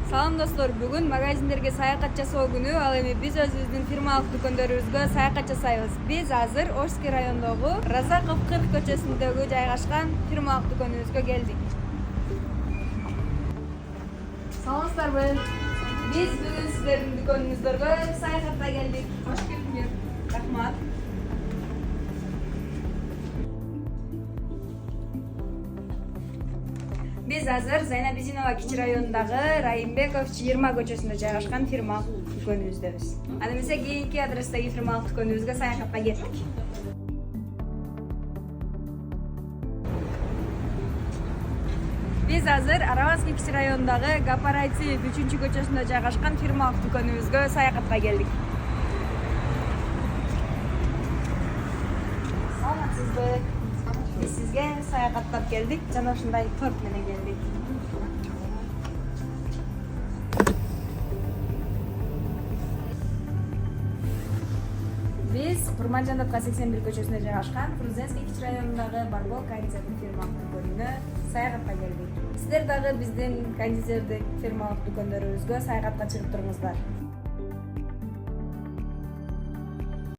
Салам достор, бүгүн магазиндерге саякат жасоо күнү. Ал эми биз өзүбүздүн фирмалык дүкөндөрүбүзгө саякат жасайбыз. Биз азыр Орский райондогу Разаков 40 көчөсүндөгү жайгашкан фирмалык дүкөнүбүзгө келдик. Саламатсыздарбы? Биз бүгүн сиздердин дүкөнүңүздөргө саякатка келдик. Кош келиңер. Рахмат. Биз азыр Зайнабизинова кичи районундагы Райымбеков 20 көчөсүндө жайгашкан фирмалык дүкөнүбүздөбүз. Анда эмесе кийинки адрестеги фирмалык дүкөнүбүзгө саякатка кеттик. Биз азыр Арабаский кичи районундагы Гапарайци 3 көчөсүндө жайгашкан фирмалык дүкөнүбүзгө саякатка келдик. Саламатсызбы? Биз сизге саякаттап келдик, жана ушундай торт менен келдик. Биз Курманжандатка 81 көчөсүндө жайгашкан Грузинский кичи районундагы Барбол кондитерлик фирмалык дүкөнүнө саякатка келдик. Сиздер дагы биздин кондитердик фирмалык дүкөндөрүбүзгө саякатка чыгып туруңуздар.